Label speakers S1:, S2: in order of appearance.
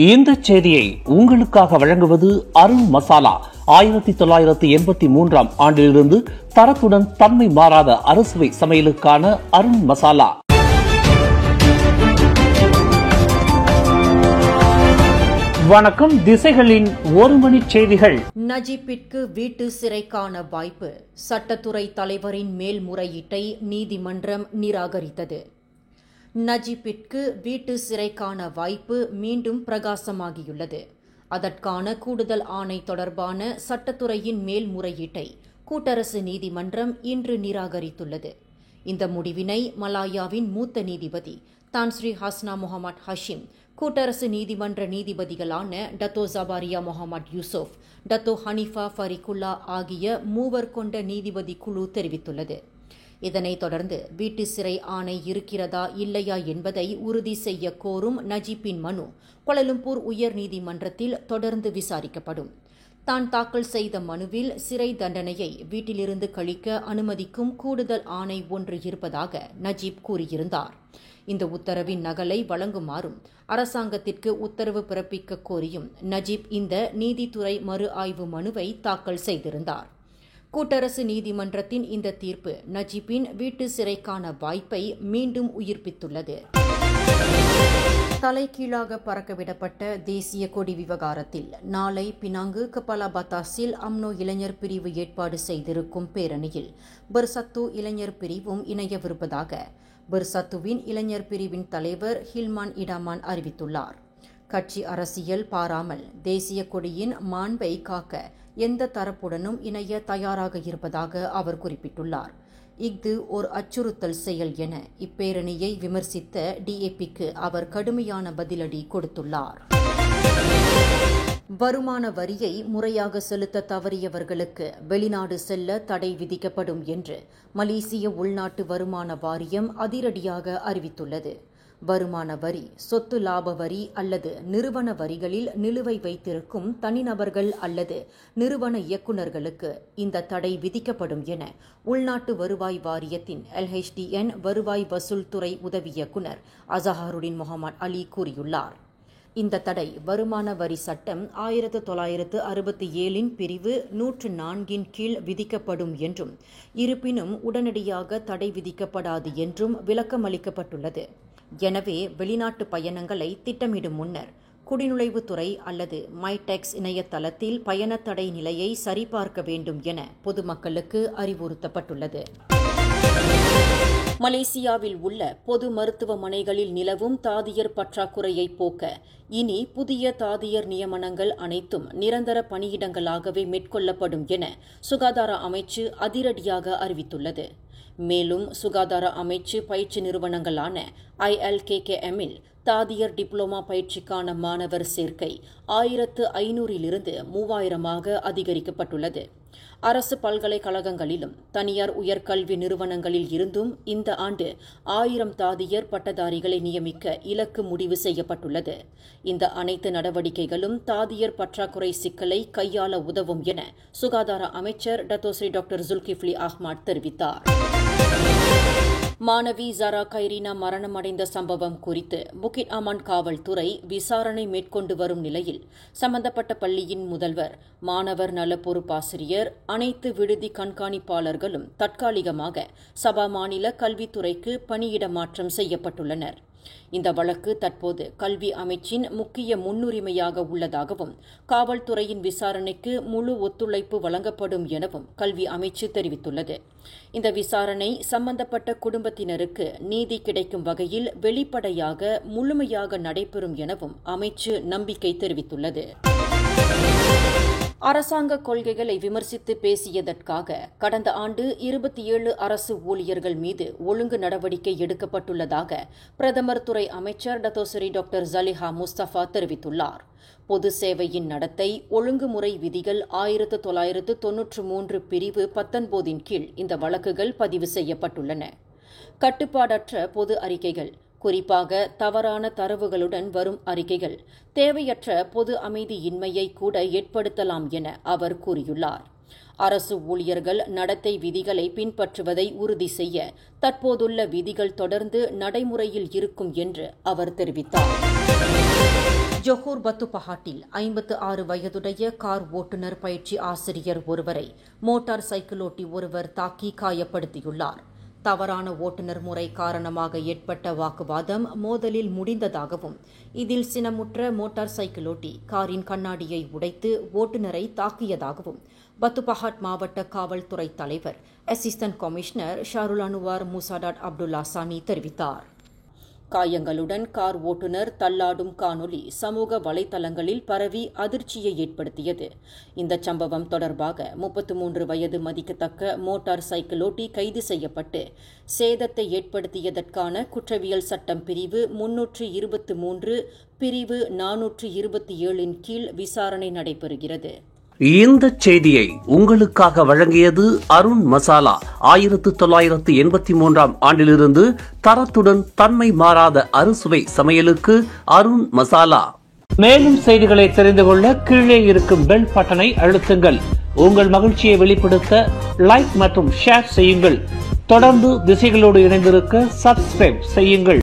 S1: இந்த செய்தியை உங்களுக்காக வழங்குவது அருண் மசாலா. 1983 ஆண்டிலிருந்து தரத்துடன் தன்மை மாறாத அறுசுவை சமையலுக்கான அருண் மசாலா. வணக்கம். திசைகளின் ஒரு மணி செய்திகள்.
S2: நஜீப்பிற்கு வீட்டு சிறைக்கான வாய்ப்பு. சட்டத்துறை தலைவரின் மேல்முறையீட்டை நீதிமன்றம் நிராகரித்தது. நஜீப்பிற்கு வீட்டு சிறைக்கான வாய்ப்பு மீண்டும் பிரகாசமாகியுள்ளது. அதற்கான கூடுதல் ஆணை தொடர்பான சட்டத்துறையின் மேல்முறையீட்டை கூட்டரசு நீதிமன்றம் இன்று நிராகரித்துள்ளது. இந்த முடிவினை மலாயாவின் மூத்த நீதிபதி தான்ஸ்ரீ ஹஸ்னா முகமது ஹஷிம், கூட்டரசு நீதிமன்ற நீதிபதிகளான டத்தோ ஜபாரியா முகமது யூசுப், டத்தோ ஹனிஃபா ஃபரிகுல்லா ஆகிய மூவர் கொண்ட நீதிபதி குழு தெரிவித்துள்ளது. இதனைத் தொடர்ந்து வீட்டு சிறை ஆணை இருக்கிறதா இல்லையா என்பதை உறுதி செய்ய கோரும் நஜீப்பின் மனு கோலாலம்பூர் உயர் நீதிமன்றத்தில் தொடர்ந்து விசாரிக்கப்படும். தான் தாக்கல் செய்த மனுவில் சிறை தண்டனையை வீட்டிலிருந்து கழிக்க அனுமதிக்கும் கூடுதல் ஆணை ஒன்று இருப்பதாக நஜீப் கூறியிருந்தார். இந்த உத்தரவின் நகலை வழங்குமாறும் அரசாங்கத்திற்கு உத்தரவு பிறப்பிக்க கோரியும் நஜீப் இந்த நீதித்துறை மறு ஆய்வு மனுவை தாக்கல் செய்திருந்தார். கூட்டரசு நீதிமன்றத்தின் இந்த தீர்ப்பு நஜீப்பின் வீட்டு சிறைக்கான வாய்ப்பை மீண்டும் உயிர்ப்பித்துள்ளது. தலைகீழாக பறக்கவிடப்பட்ட தேசிய கொடி விவகாரத்தில் நாளை பினாங்கு கபாலா பத்தாஸில் அம்னோ இளைஞர் பிரிவு ஏற்பாடு செய்திருக்கும் பேரணியில் பெர்சத்து இளைஞர் பிரிவும் இணையவிருப்பதாக பெர்சத்துவின் இளைஞர் பிரிவின் தலைவர் ஹில்மான் இடாமான் அறிவித்துள்ளார். கட்சி அரசியல் பாராமல் தேசிய கொடியின் மாண்பை காக்க எந்த தரப்புடனும் இணைய தயாராக இருப்பதாக அவர் குறிப்பிட்டுள்ளார். இஃது ஒரு அச்சுறுத்தல் செயல் என இப்பேரணியை விமர்சித்த டிஏபிக்கு அவர் கடுமையான பதிலடி கொடுத்துள்ளார். வருமான வரியை முறையாக செலுத்த தவறியவர்களுக்கு வெளிநாடு செல்ல தடை விதிக்கப்படும் என்று மலேசிய உள்நாட்டு வருமான வாரியம் அதிரடியாக அறிவித்துள்ளது. வருமான வரி, சொத்து லாப வரி அல்லது நிறுவன வரிகளில் நிலுவை வைத்திருக்கும் தனிநபர்கள் அல்லது நிறுவன இயக்குநர்களுக்கு இந்த தடை விதிக்கப்படும் என உள்நாட்டு வருவாய் வாரியத்தின் LHDN வருவாய் வசூல் துறை உதவி இயக்குநர் அசஹருடின் முகமது அலி கூறியுள்ளார். இந்த தடை வருமான வரி சட்டம் 1967 பிரிவு 104 கீழ் விதிக்கப்படும் என்றும், இருப்பினும் உடனடியாக தடை விதிக்கப்படாது என்றும் விளக்கமளிக்கப்பட்டுள்ளது. எனவே வெளிநாட்டு பயணங்களை திட்டமிடும் முன்னர் குடிநுழைவுத்துறை அல்லது மைடெக்ஸ் இணையதளத்தில் பயணத்தடை நிலையை சரிபார்க்க வேண்டும் என பொதுமக்களுக்கு அறிவுறுத்தப்பட்டுள்ளது. மலேசியாவில் உள்ள பொது மருத்துவமனைகளில் நிலவும் தாதியர் பற்றாக்குறையை போக்க இனி புதிய தாதியர் நியமனங்கள் அனைத்தும் நிரந்தர பணியிடங்களாகவே மேற்கொள்ளப்படும் என சுகாதார அமைச்சு அதிரடியாக அறிவித்துள்ளது. மேலும் சுகாதார அமைச்சு பயிற்சி நிறுவனங்களான ILKKM-இல் தாதியர் டிப்ளோமா பயிற்சிக்கான மாணவர் சேர்க்கை 1500 3000 அதிகரிக்கப்பட்டுள்ளது. அரசு பல்கலைக்கழகங்களிலும் தனியார் உயர்கல்வி நிறுவனங்களில் இருந்தும் இந்த ஆண்டு 1000 தாதியர் பட்டதாரிகளை நியமிக்க இலக்கு முடிவு செய்யப்பட்டுள்ளது. இந்த அனைத்து நடவடிக்கைகளும் தாதியர் பற்றாக்குறை சிக்கலை கையாள உதவும் என சுகாதார அமைச்சர் டத்தோஸ்ரீ டாக்டர் ஜுல்கிஃப்லி அஹ்மத் தெரிவித்தார். மாணவி ஜரா கைரீனா மரணமடைந்த சம்பவம் குறித்து புக்கிட் அமான் காவல்துறை விசாரணை மேற்கொண்டு வரும் நிலையில் சம்பந்தப்பட்ட பள்ளியின் முதல்வர், மாணவர் நல பொறுப்பாசிரியர், அனைத்து விடுதி கண்காணிப்பாளர்களும் தற்காலிகமாக சபா மாநில கல்வித்துறைக்கு பணியிட மாற்றம் செய்யப்பட்டுள்ளனர். இந்த வழக்கு தற்போது கல்வி அமைச்சின் முக்கிய முன்னுரிமையாக உள்ளதாகவும் காவல்துறையின் விசாரணைக்கு முழு ஒத்துழைப்பு வழங்கப்படும் எனவும் கல்வி அமைச்சு தெரிவித்துள்ளது. இந்த விசாரணை சம்பந்தப்பட்ட குடும்பத்தினருக்கு நீதி கிடைக்கும் வகையில் வெளிப்படையாக முழுமையாக நடைபெறும் எனவும் அமைச்சு நம்பிக்கை தெரிவித்துள்ளது. அரசாங்க கொள்கைகளை விமர்சித்து பேசியதற்காக கடந்த ஆண்டு 27 அரசு ஊழியர்கள் மீது ஒழுங்கு நடவடிக்கை எடுக்கப்பட்டுள்ளதாக பிரதமர் துறை அமைச்சர் டத்தோஸ்ரீ டாக்டர் ஜலிஹா முஸ்தபா தெரிவித்துள்ளார். பொது சேவையின் நடத்தை ஒழுங்குமுறை விதிகள் 1993 பிரிவு 19 கீழ் இந்த வழக்குகள் பதிவு செய்யப்பட்டுள்ளன. கட்டுப்பாடற்ற பொது அறிக்கைகள், குறிப்பாக தவறான தரவுகளுடன் வரும் அறிக்கைகள் தேவையற்ற பொது அமைதியின்மையை கூட ஏற்படுத்தலாம் என அவர் கூறியுள்ளார். அரசு ஊழியர்கள் நடத்தை விதிகளை பின்பற்றுவதை உறுதி செய்ய தற்போதுள்ள விதிகள் தொடர்ந்து நடைமுறையில் இருக்கும் என்று அவர் தெரிவித்தார். ஜொஹூர் பத்துபஹாட்டில் 56 வயதுடைய கார் ஓட்டுநர் பயிற்சி ஆசிரியர் ஒருவரை மோட்டார் சைக்கிளோட்டி ஒருவர் தாக்கி காயப்படுத்தியுள்ளார். தவறான ஓட்டுநர் முறை காரணமாக ஏற்பட்ட வாக்குவாதம் மோதலில் முடிந்ததாகவும், இதில் சினமுற்ற மோட்டார் சைக்கிளோட்டி காரின் கண்ணாடியை உடைத்து ஓட்டுநரை தாக்கியதாகவும் பத்துபஹாட் மாவட்ட காவல்துறை தலைவர் அசிஸ்டன்ட் கமிஷனர் ஷாருல் அனுவார் முசாடாட் அப்துல்லா சானி தெரிவித்தார். காயங்களுடன் கார் ஓட்டுநர் தள்ளாடும் காணொலி சமூக வலைதளங்களில் பரவி அதிர்ச்சியை ஏற்படுத்தியது. இந்த சம்பவம் தொடர்பாக 33 வயது மதிக்கத்தக்க மோட்டார் சைக்கிளோட்டி கைது செய்யப்பட்டு சேதத்தை ஏற்படுத்தியதற்கான குற்றவியல் சட்டம் பிரிவு 323 பிரிவு 427 கீழ் விசாரணை நடைபெறுகிறது.
S1: இந்த செய்தியை உங்களுக்காக வழங்கியது அருண் மசாலா. 1983 ஆண்டிலிருந்து தரத்துடன் தன்மை மாறாத அறுசுவை சமையலுக்கு அருண் மசாலா. மேலும் செய்திகளை தெரிந்து கொள்ள கீழே இருக்கும் பெல் பட்டனை அழுத்துங்கள். உங்கள் மகிழ்ச்சியை வெளிப்படுத்த லைக் மற்றும் ஷேர் செய்யுங்கள். தொடர்ந்து திசைகளோடு இணைந்திருக்க சப்ஸ்கிரைப் செய்யுங்கள்.